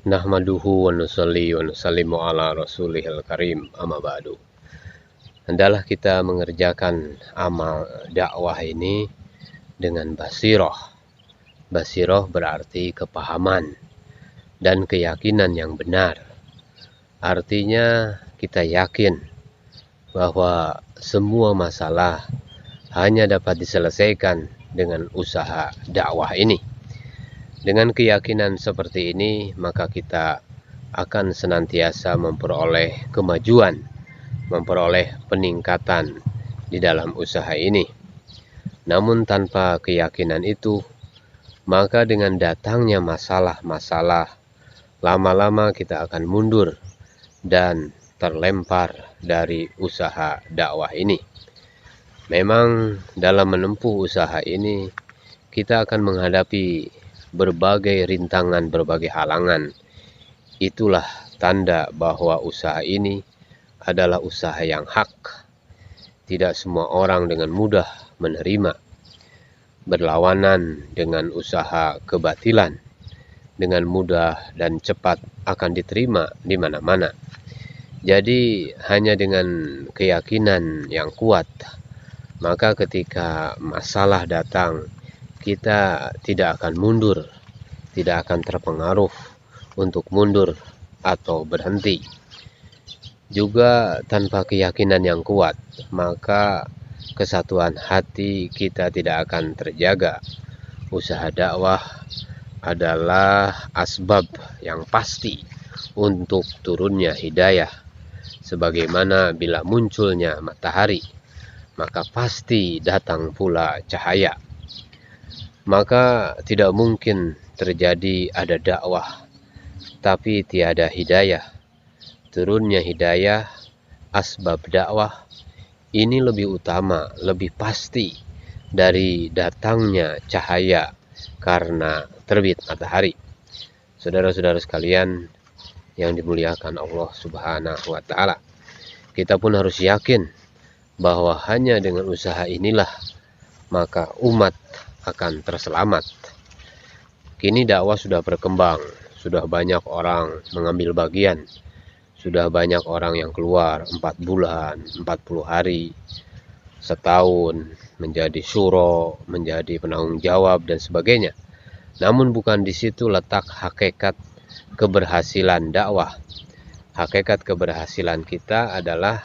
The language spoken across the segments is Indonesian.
Nahmaduhu wa nusalli wa nusallimu ala rasulihil karim, amma ba'du. Hendaklah kita mengerjakan amal dakwah ini dengan basiroh. Basiroh berarti kepahaman dan keyakinan yang benar. Artinya kita yakin bahwa semua masalah hanya dapat diselesaikan dengan usaha dakwah ini. Dengan keyakinan seperti ini, maka kita akan senantiasa memperoleh kemajuan, memperoleh peningkatan di dalam usaha ini. Namun tanpa keyakinan itu, maka dengan datangnya masalah-masalah, lama-lama kita akan mundur dan terlempar dari usaha dakwah ini. Memang dalam menempuh usaha ini, kita akan menghadapi berbagai rintangan, berbagai halangan. Itulah tanda bahwa usaha ini adalah usaha yang hak. Tidak semua orang dengan mudah menerima. Berlawanan dengan usaha kebatilan, dengan mudah dan cepat akan diterima di mana-mana. Jadi hanya dengan keyakinan yang kuat, maka ketika masalah datang, kita tidak akan mundur, tidak akan terpengaruh untuk mundur atau berhenti. Juga tanpa keyakinan yang kuat, maka kesatuan hati kita tidak akan terjaga. Usaha dakwah adalah asbab yang pasti untuk turunnya hidayah. Sebagaimana bila munculnya matahari, maka pasti datang pula cahaya. Maka tidak mungkin terjadi ada dakwah tapi tiada hidayah. Turunnya hidayah, asbab dakwah ini lebih utama, lebih pasti dari datangnya cahaya karena terbit matahari. Saudara-saudara sekalian yang dimuliakan Allah Subhanahu wa taala, kita pun harus yakin bahwa hanya dengan usaha inilah maka umat akan terselamat. Kini dakwah sudah berkembang, sudah banyak orang mengambil bagian, sudah banyak orang yang keluar 4 bulan, 40 hari, setahun menjadi syuro, menjadi penanggung jawab dan sebagainya. Namun bukan di situ letak hakikat keberhasilan dakwah. Hakikat keberhasilan kita adalah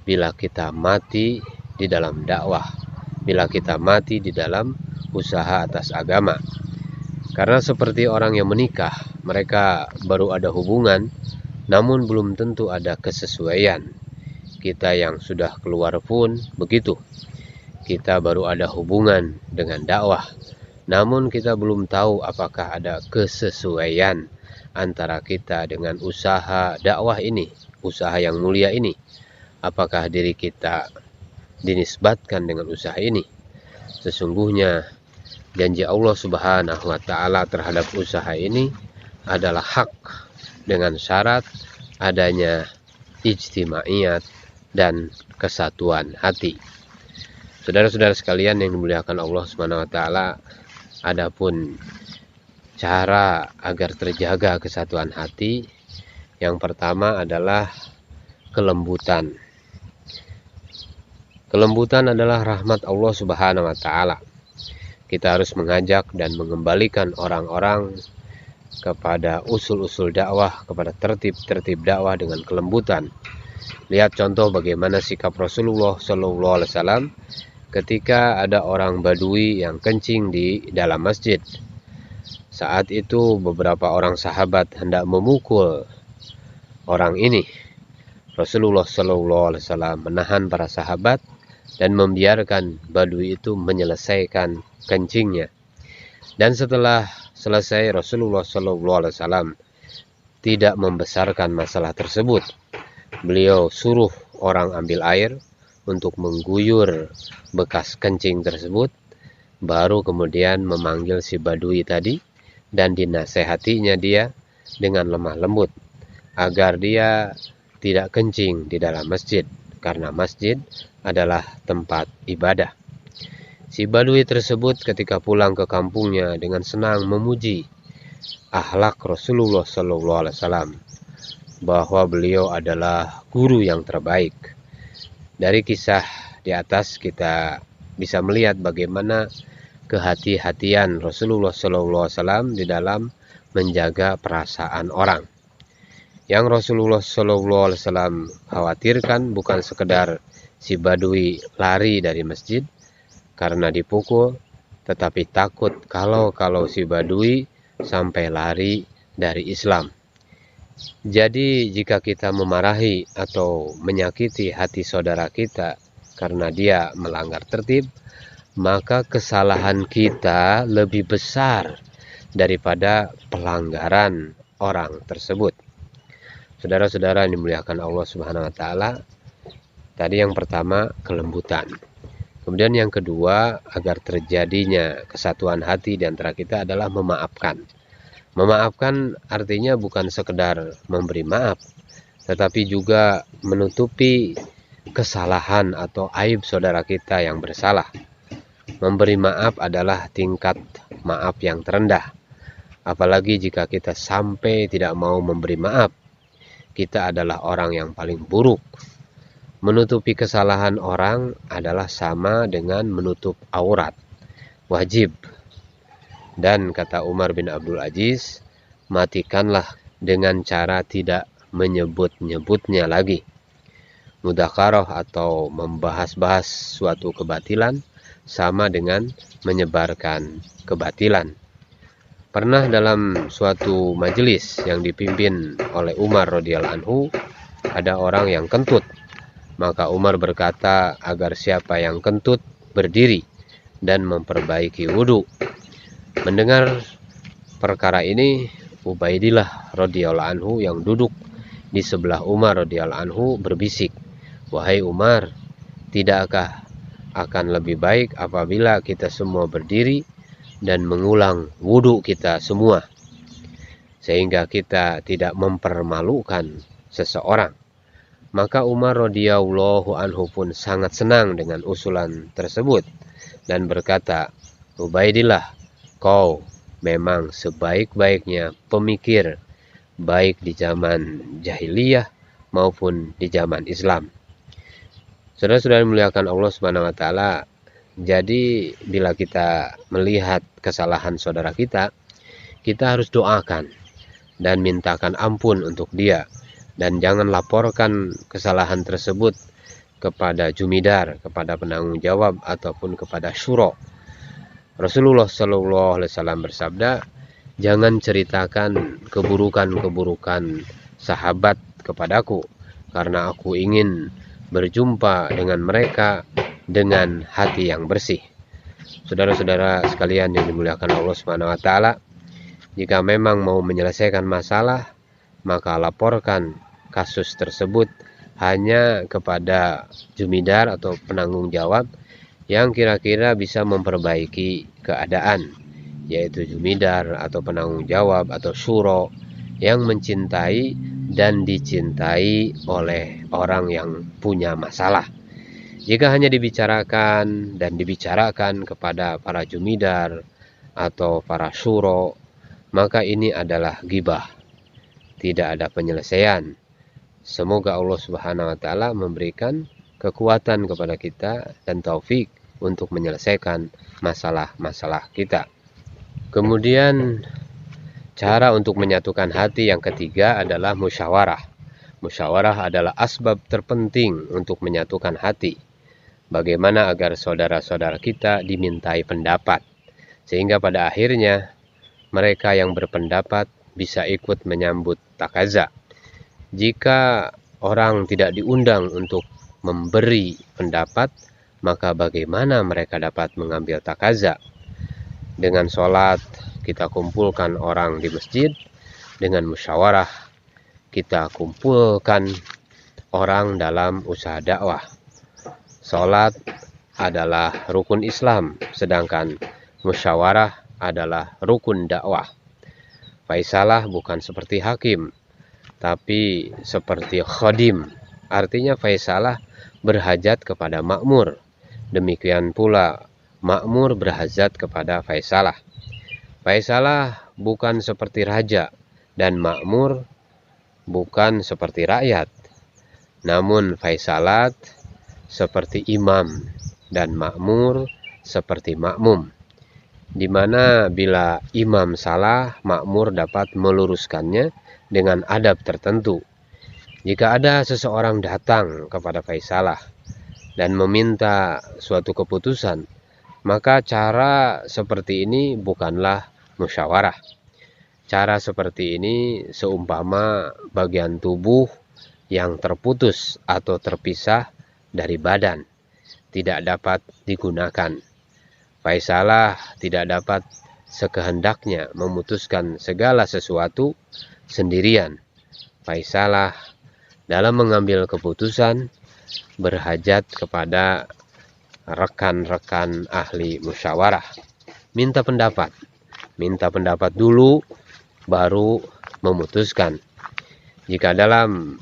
bila kita mati di dalam dakwah, bila kita mati di dalam usaha atas agama. Karena seperti orang yang menikah, mereka baru ada hubungan, namun belum tentu ada kesesuaian. Kita yang sudah keluar pun begitu. Kita baru ada hubungan dengan dakwah, namun kita belum tahu apakah ada kesesuaian antara kita dengan usaha dakwah ini, usaha yang mulia ini. Apakah diri kita dinisbatkan dengan usaha ini? Sesungguhnya janji Allah Subhanahu wa taala terhadap usaha ini adalah hak dengan syarat adanya ijtimaiyat dan kesatuan hati. Saudara-saudara sekalian yang dimuliakan Allah Subhanahu wa taala, adapun cara agar terjaga kesatuan hati, yang pertama adalah kelembutan. Kelembutan adalah rahmat Allah Subhanahu wa taala. Kita harus mengajak dan mengembalikan orang-orang kepada usul-usul dakwah, kepada tertib-tertib dakwah dengan kelembutan. Lihat contoh bagaimana sikap Rasulullah SAW ketika ada orang Badui yang kencing di dalam masjid. Saat itu beberapa orang sahabat hendak memukul orang ini. Rasulullah SAW menahan para sahabat dan membiarkan Badui itu menyelesaikan kencingnya. Dan setelah selesai, Rasulullah SAW tidak membesarkan masalah tersebut. Beliau suruh orang ambil air untuk mengguyur bekas kencing tersebut, baru kemudian memanggil si Badui tadi dan dinasehatinya dia dengan lemah lembut agar dia tidak kencing di dalam masjid, karena masjid adalah tempat ibadah. Si Badui tersebut ketika pulang ke kampungnya dengan senang memuji akhlak Rasulullah SAW, bahwa beliau adalah guru yang terbaik. Dari kisah di atas kita bisa melihat bagaimana kehati-hatian Rasulullah SAW di dalam menjaga perasaan orang. Yang Rasulullah SAW khawatirkan bukan sekedar si badui lari dari masjid karena dipukul, tetapi takut kalau si badui sampai lari dari Islam. Jadi jika kita memarahi atau menyakiti hati saudara kita karena dia melanggar tertib, maka kesalahan kita lebih besar daripada pelanggaran orang tersebut. Saudara-saudara yang dimuliakan Allah Subhanahu wa taala, tadi yang pertama kelembutan. Kemudian yang kedua, agar terjadinya kesatuan hati di antara kita adalah memaafkan. Memaafkan artinya bukan sekedar memberi maaf, tetapi juga menutupi kesalahan atau aib saudara kita yang bersalah. Memberi maaf adalah tingkat maaf yang terendah. Apalagi jika kita sampai tidak mau memberi maaf, kita adalah orang yang paling buruk. Menutupi kesalahan orang adalah sama dengan menutup aurat. Wajib. Dan kata Umar bin Abdul Aziz, matikanlah dengan cara tidak menyebut-nyebutnya lagi. Mudzakarah atau membahas-bahas suatu kebatilan sama dengan menyebarkan kebatilan. Pernah dalam suatu majelis yang dipimpin oleh Umar radhiyallahu anhu, ada orang yang kentut. Maka Umar berkata agar siapa yang kentut berdiri dan memperbaiki wudhu. Mendengar perkara ini, Ubaidillah radhiyallahu anhu yang duduk di sebelah Umar radhiyallahu anhu berbisik, "Wahai Umar, tidakkah akan lebih baik apabila kita semua berdiri dan mengulang wudhu kita semua, sehingga kita tidak mempermalukan seseorang?" Maka Umar radhiyallahu anhu pun sangat senang dengan usulan tersebut dan berkata, "Ubaidillah, kau memang sebaik-baiknya pemikir, baik di zaman jahiliyah maupun di zaman Islam." Saudara-saudara dimuliakan Allah Subhanahu wa taala, jadi bila kita melihat kesalahan saudara kita, kita harus doakan dan mintakan ampun untuk dia. Dan jangan laporkan kesalahan tersebut kepada jumidar, kepada penanggung jawab, ataupun kepada syuro. Rasulullah SAW bersabda, jangan ceritakan keburukan-keburukan sahabat kepadaku, karena aku ingin berjumpa dengan mereka dengan hati yang bersih. Saudara-saudara sekalian yang dimuliakan Allah Subhanahu wa taala, jika memang mau menyelesaikan masalah, maka laporkan kasus tersebut hanya kepada jumidar atau penanggung jawab yang kira-kira bisa memperbaiki keadaan, yaitu jumidar atau penanggung jawab atau syuro yang mencintai dan dicintai oleh orang yang punya masalah. Jika hanya dibicarakan kepada para jumidar atau para syuro, maka ini adalah ghibah. Tidak ada penyelesaian. Semoga Allah Subhanahu wa taala memberikan kekuatan kepada kita dan taufik untuk menyelesaikan masalah-masalah kita. Kemudian cara untuk menyatukan hati yang ketiga adalah musyawarah. Musyawarah adalah asbab terpenting untuk menyatukan hati. Bagaimana agar saudara-saudara kita dimintai pendapat, sehingga pada akhirnya mereka yang berpendapat bisa ikut menyambut takaza. Jika orang tidak diundang untuk memberi pendapat, maka bagaimana mereka dapat mengambil takaza? Dengan sholat, kita kumpulkan orang di masjid. Dengan musyawarah, kita kumpulkan orang dalam usaha dakwah. Sholat adalah rukun Islam, sedangkan musyawarah adalah rukun dakwah. Faisalah bukan seperti hakim, tapi seperti khadim. Artinya faisalah berhajat kepada makmur. Demikian pula makmur berhajat kepada faisalah. Faisalah bukan seperti raja, dan makmur bukan seperti rakyat. Namun faisalat seperti imam, dan makmur seperti makmum, di mana bila imam salah, makmur dapat meluruskannya dengan adab tertentu. Jika ada seseorang datang kepada faisalah dan meminta suatu keputusan, maka cara seperti ini bukanlah musyawarah. Cara seperti ini seumpama bagian tubuh yang terputus atau terpisah dari badan, tidak dapat digunakan. Faisalah tidak dapat sekehendaknya memutuskan segala sesuatu sendirian. Faisalah dalam mengambil keputusan berhajat kepada rekan-rekan ahli musyawarah. Minta pendapat dulu baru memutuskan. Jika dalam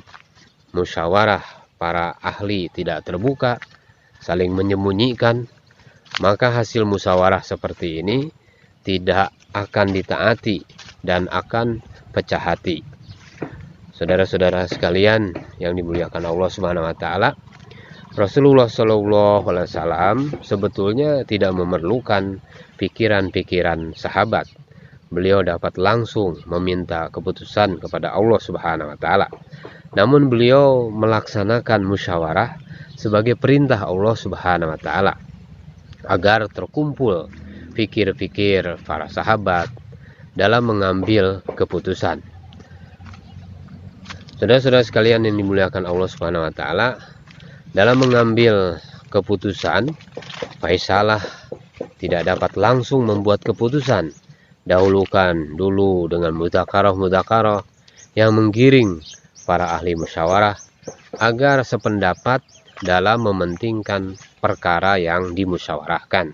musyawarah para ahli tidak terbuka, saling menyembunyikan, maka hasil musyawarah seperti ini tidak akan ditaati dan akan pecah hati. Saudara-saudara sekalian yang dimuliakan Allah Subhanahu wa taala, Rasulullah Shallallahu alaihi wasallam sebetulnya tidak memerlukan pikiran-pikiran sahabat. Beliau dapat langsung meminta keputusan kepada Allah Subhanahu wa taala. Namun beliau melaksanakan musyawarah sebagai perintah Allah Subhanahu wa taala agar terkumpul pikir-pikir para sahabat dalam mengambil keputusan. Saudara-saudara sekalian yang dimuliakan Allah Subhanahu wa taala, dalam mengambil keputusan, faisalah tidak dapat langsung membuat keputusan. Dahulukan dulu dengan mudzakarah yang menggiring para ahli musyawarah agar sependapat dalam mementingkan perkara yang dimusyawarahkan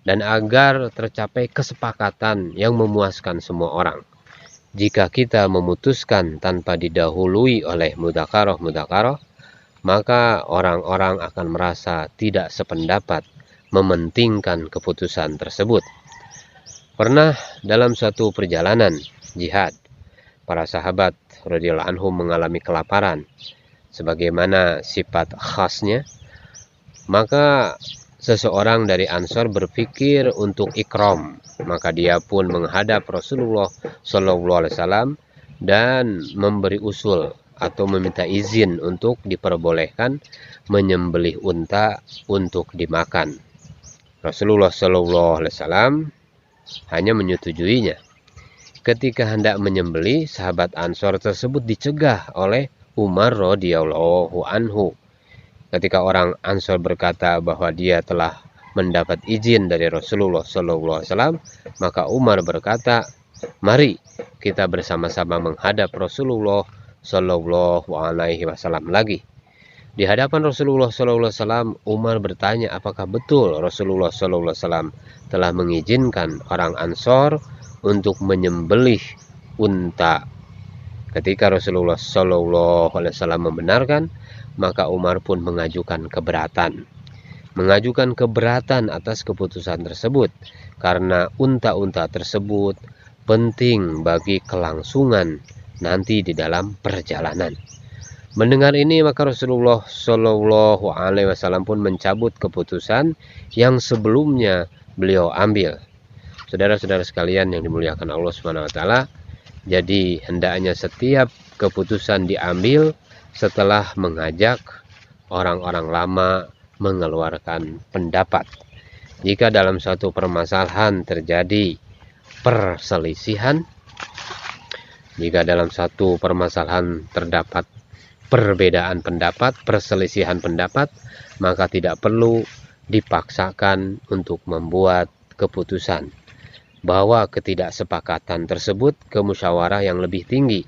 dan agar tercapai kesepakatan yang memuaskan semua orang. Jika kita memutuskan tanpa didahului oleh mudzakarah, maka orang-orang akan merasa tidak sependapat mementingkan keputusan tersebut. Pernah dalam suatu perjalanan jihad, para sahabat radhiyallahu anhum mengalami kelaparan sebagaimana sifat khasnya, maka seseorang dari Ansor berpikir untuk ikram, maka dia pun menghadap Rasulullah Shallallahu alaihi wasallam dan memberi usul atau meminta izin untuk diperbolehkan menyembelih unta untuk dimakan. Rasulullah Shallallahu alaihi wasallam hanya menyetujuinya. Ketika hendak menyembelih, sahabat Ansor tersebut dicegah oleh Umar radhiyallahu anhu. Ketika orang Ansor berkata bahwa dia telah mendapat izin dari Rasulullah SAW, maka Umar berkata, "Mari kita bersama-sama menghadap Rasulullah SAW lagi." Di hadapan Rasulullah SAW, Umar bertanya apakah betul Rasulullah SAW telah mengizinkan orang Ansor untuk menyembelih unta. Ketika Rasulullah SAW membenarkan, maka Umar pun mengajukan keberatan atas keputusan tersebut, karena unta-unta tersebut penting bagi kelangsungan nanti di dalam perjalanan. Mendengar ini, maka Rasulullah SAW pun mencabut keputusan yang sebelumnya beliau ambil. Saudara-saudara sekalian yang dimuliakan Allah Subhanahu wa taala, jadi hendaknya setiap keputusan diambil setelah mengajak orang-orang lama mengeluarkan pendapat. Jika dalam suatu permasalahan terjadi perselisihan, jika dalam satu permasalahan terdapat perbedaan pendapat, perselisihan pendapat, maka tidak perlu dipaksakan untuk membuat keputusan. Bawa ketidaksepakatan tersebut ke musyawarah yang lebih tinggi.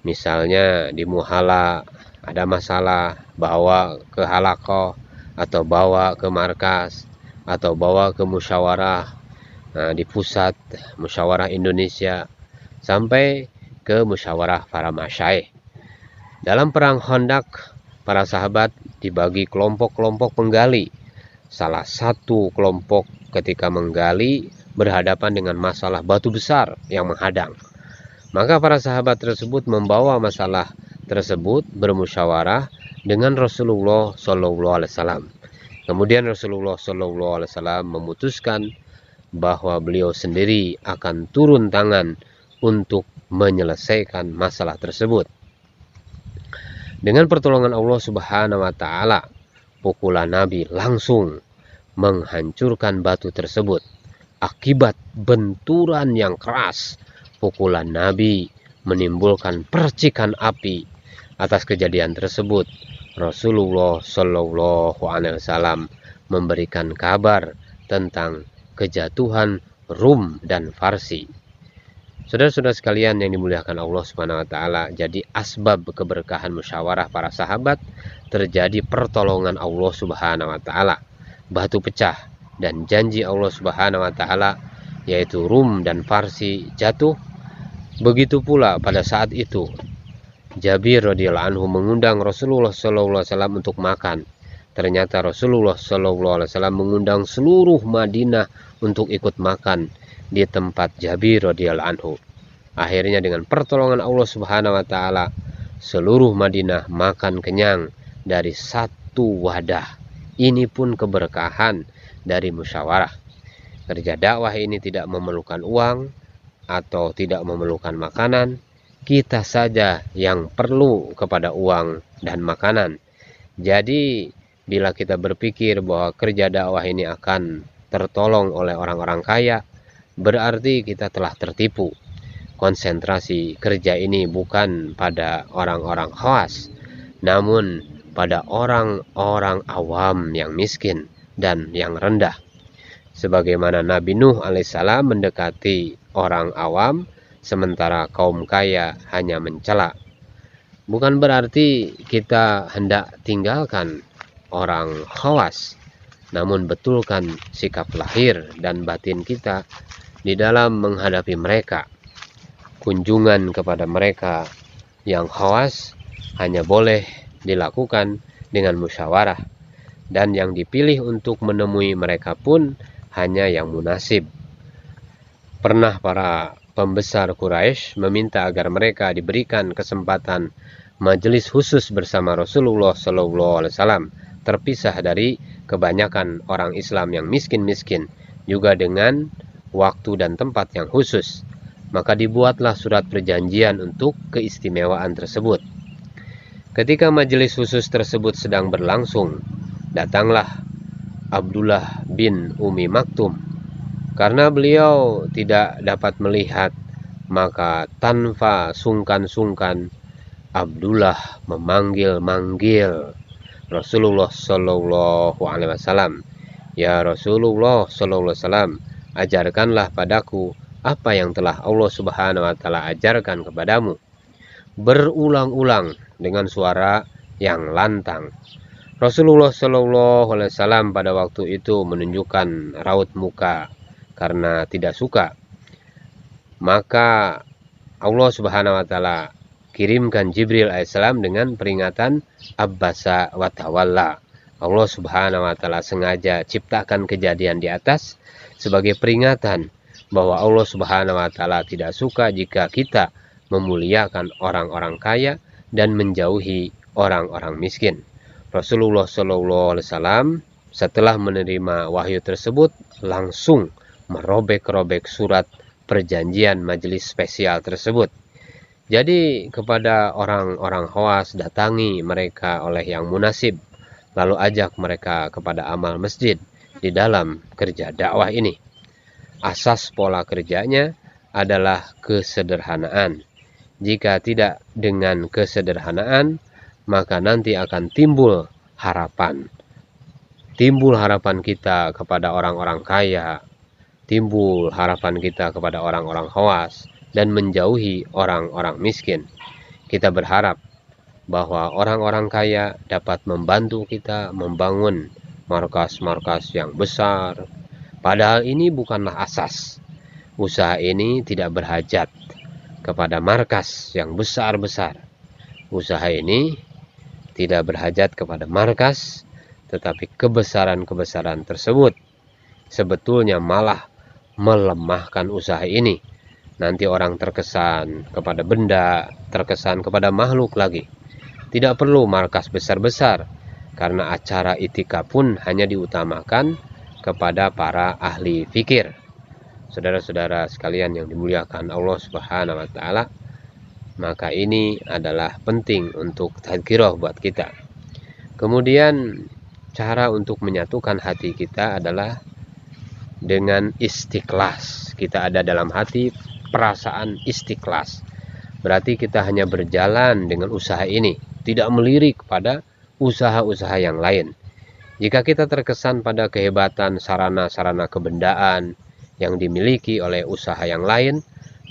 Misalnya di muhala ada masalah, bawa ke halaqah atau bawa ke markas atau bawa ke musyawarah di pusat musyawarah Indonesia sampai ke musyawarah para masyaikh. Dalam perang Khandaq, para sahabat dibagi kelompok-kelompok penggali. Salah satu kelompok ketika menggali berhadapan dengan masalah batu besar yang menghadang. Maka para sahabat tersebut membawa masalah tersebut bermusyawarah dengan Rasulullah SAW. Kemudian Rasulullah SAW memutuskan bahwa beliau sendiri akan turun tangan untuk menyelesaikan masalah tersebut. Dengan pertolongan Allah Subhanahu wa taala, pukulan Nabi langsung menghancurkan batu tersebut. Akibat benturan yang keras, pukulan Nabi menimbulkan percikan api. Atas kejadian tersebut, Rasulullah Shallallahu Alaihi Wasallam memberikan kabar tentang kejatuhan Rum dan Farsi. Saudara-saudara sekalian yang dimuliakan Allah Subhanahu wa taala, jadi asbab keberkahan musyawarah para sahabat terjadi pertolongan Allah Subhanahu wa taala, batu pecah, dan janji Allah Subhanahu wa taala yaitu Rum dan Farsi jatuh. Begitu pula pada saat itu Jabir radhiyallahu anhu mengundang Rasulullah sallallahu alaihi wasallam untuk makan. Ternyata Rasulullah sallallahu alaihi wasallam mengundang seluruh Madinah untuk ikut makan di tempat Jabir radhiyallahu anhu. Akhirnya dengan pertolongan Allah Subhanahu wa taala, seluruh Madinah makan kenyang dari satu wadah. Ini pun keberkahan dari musyawarah. Kerja dakwah ini tidak memerlukan uang atau tidak memerlukan makanan. Kita saja yang perlu kepada uang dan makanan. Jadi bila kita berpikir bahwa kerja dakwah ini akan tertolong oleh orang-orang kaya, berarti kita telah tertipu. Konsentrasi kerja ini bukan pada orang-orang khawas, namun pada orang-orang awam yang miskin dan yang rendah. Sebagaimana Nabi Nuh alaihissalam mendekati orang awam, sementara kaum kaya hanya mencela. Bukan berarti kita hendak tinggalkan orang khawas, namun betulkan sikap lahir dan batin kita di dalam menghadapi mereka. Kunjungan kepada mereka yang khawas hanya boleh dilakukan dengan musyawarah, dan yang dipilih untuk menemui mereka pun hanya yang munasib. Pernah para pembesar Quraisy meminta agar mereka diberikan kesempatan majelis khusus bersama Rasulullah SAW, terpisah dari kebanyakan orang Islam yang miskin-miskin, juga dengan waktu dan tempat yang khusus. Maka dibuatlah surat perjanjian untuk keistimewaan tersebut. Ketika majelis khusus tersebut sedang berlangsung, datanglah Abdullah bin Umi Maktum. Karena beliau tidak dapat melihat, maka tanpa sungkan-sungkan Abdullah memanggil-manggil Rasulullah Shallallahu Alaihi Wasallam. Ya Rasulullah Shallallahu Alaihi Wasallam, ajarkanlah padaku apa yang telah Allah Subhanahu wa taala ajarkan kepadamu. Berulang-ulang dengan suara yang lantang. Rasulullah Shallallahu Alaihi Wasallam pada waktu itu menunjukkan raut muka karena tidak suka. Maka Allah Subhanahu wa taala kirimkan Jibril alaihissalam dengan peringatan Abbasa wa tawalla. Allah Subhanahu wa taala sengaja ciptakan kejadian di atas sebagai peringatan bahwa Allah Subhanahu wa taala tidak suka jika kita memuliakan orang-orang kaya dan menjauhi orang-orang miskin. Rasulullah Shallallahu Alaihi Wasallam setelah menerima wahyu tersebut langsung merobek-robek surat perjanjian majelis spesial tersebut. Jadi kepada orang-orang khawas, datangi mereka oleh yang munasib, lalu ajak mereka kepada amal masjid di dalam kerja dakwah ini. Asas pola kerjanya adalah kesederhanaan. Jika tidak dengan kesederhanaan, maka nanti akan timbul harapan. Timbul harapan kita kepada orang-orang kaya, timbul harapan kita kepada orang-orang khawas, dan menjauhi orang-orang miskin. Kita berharap bahwa orang-orang kaya dapat membantu kita membangun markas-markas yang besar. Padahal ini bukanlah asas. Usaha ini tidak berhajat kepada markas yang besar-besar. Usaha ini tidak berhajat kepada markas, tetapi kebesaran-kebesaran tersebut sebetulnya malah melemahkan usaha ini. Nanti orang terkesan kepada benda, terkesan kepada makhluk lagi. Tidak perlu markas besar-besar, karena acara itikaf pun hanya diutamakan kepada para ahli fikir. Saudara-saudara sekalian yang dimuliakan Allah Subhanahu wa taala, maka ini adalah penting untuk tadzkirah buat kita. Kemudian cara untuk menyatukan hati kita adalah dengan istikhlas. Kita ada dalam hati perasaan istikhlas. Berarti kita hanya berjalan dengan usaha ini, tidak melirik pada usaha-usaha yang lain. Jika kita terkesan pada kehebatan sarana-sarana kebendaan yang dimiliki oleh usaha yang lain,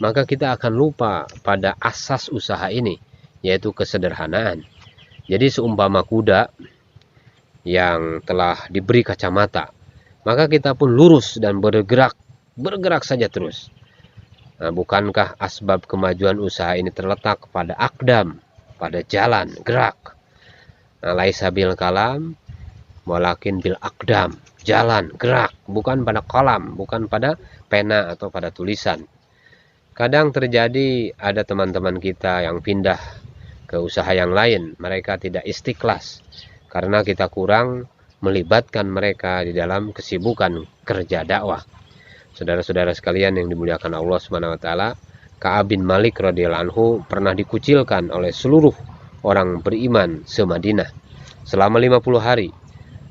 maka kita akan lupa pada asas usaha ini, yaitu kesederhanaan. Jadi seumpama kuda yang telah diberi kacamata, maka kita pun lurus dan bergerak saja terus. Nah, bukankah asbab kemajuan usaha ini terletak pada akdam, pada jalan, gerak? Nah, laisa bil kalam, walakin bil akdam, jalan, gerak, bukan pada kolam, bukan pada pena atau pada tulisan. Kadang terjadi ada teman-teman kita yang pindah ke usaha yang lain, mereka tidak istikhlas karena kita kurang melibatkan mereka di dalam kesibukan kerja dakwah. Saudara-saudara sekalian yang dimuliakan Allah Subhanahu wa taala, Ka'ab bin Malik radhiyallahu anhu pernah dikucilkan oleh seluruh orang beriman se-Madinah selama 50 hari.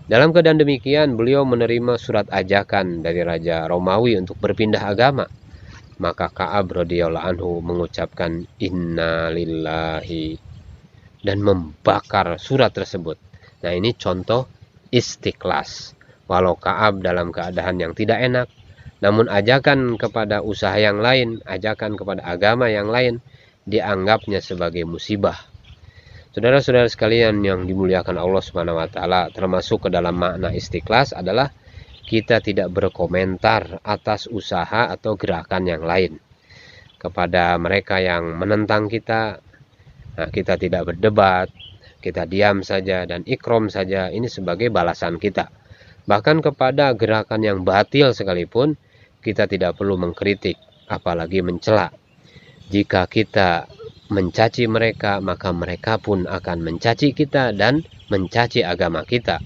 Dalam keadaan demikian, beliau menerima surat ajakan dari Raja Romawi untuk berpindah agama. Maka Ka'ab radhiyallahu anhu mengucapkan inna lillahi dan membakar surat tersebut. Nah, ini contoh istikhlas. Walau Ka'ab dalam keadaan yang tidak enak, namun ajakan kepada usaha yang lain, ajakan kepada agama yang lain, dianggapnya sebagai musibah. Saudara-saudara sekalian yang dimuliakan Allah Subhanahu wa taala, termasuk ke dalam makna istikhlas adalah kita tidak berkomentar atas usaha atau gerakan yang lain. Kepada mereka yang menentang kita, nah, kita tidak berdebat, kita diam saja dan ikram saja, ini sebagai balasan kita. Bahkan kepada gerakan yang batil sekalipun, kita tidak perlu mengkritik, apalagi mencela. Jika kita mencaci mereka, maka mereka pun akan mencaci kita dan mencaci agama kita.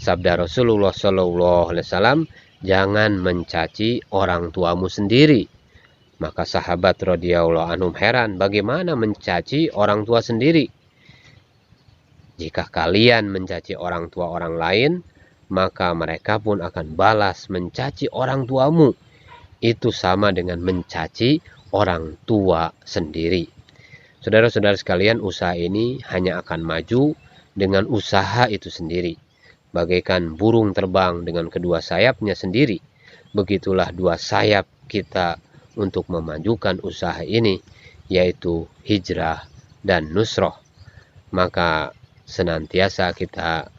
Sabda Rasulullah SAW, jangan mencaci orang tuamu sendiri. Maka sahabat radhiyallahu anhum heran, bagaimana mencaci orang tua sendiri? Jika kalian mencaci orang tua orang lain, maka mereka pun akan balas mencaci orang tuamu. Itu sama dengan mencaci orang tua sendiri. Saudara-saudara sekalian, usaha ini hanya akan maju dengan usaha itu sendiri. Bagaikan burung terbang dengan kedua sayapnya sendiri, begitulah dua sayap kita untuk memajukan usaha ini, yaitu hijrah dan nusroh. Maka senantiasa kita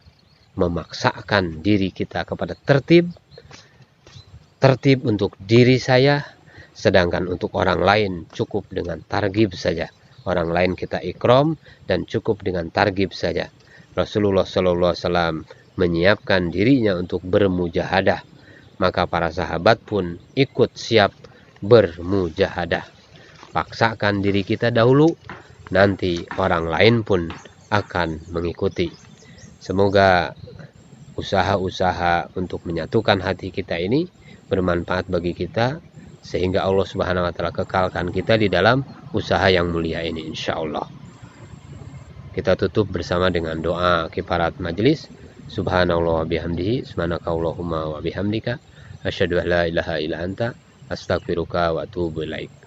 memaksakan diri kita kepada tertib untuk diri saya, sedangkan untuk orang lain cukup dengan targhib saja. Orang lain kita ikram dan cukup dengan targhib saja. Rasulullah SAW menyiapkan dirinya untuk bermujahadah, maka para sahabat pun ikut siap bermujahadah. Paksakan diri kita dahulu, nanti orang lain pun akan mengikuti. Semoga usaha-usaha untuk menyatukan hati kita ini bermanfaat bagi kita, sehingga Allah Subhanahu wa taala kekalkan kita di dalam usaha yang mulia ini, insyaallah. Kita tutup bersama dengan doa kifarat majelis. Subhanallah wa bihamdihi, subhanakallahumma wa bihamdika, asyhadu an la ilaha illa anta, astaghfiruka wa atubu ilaik.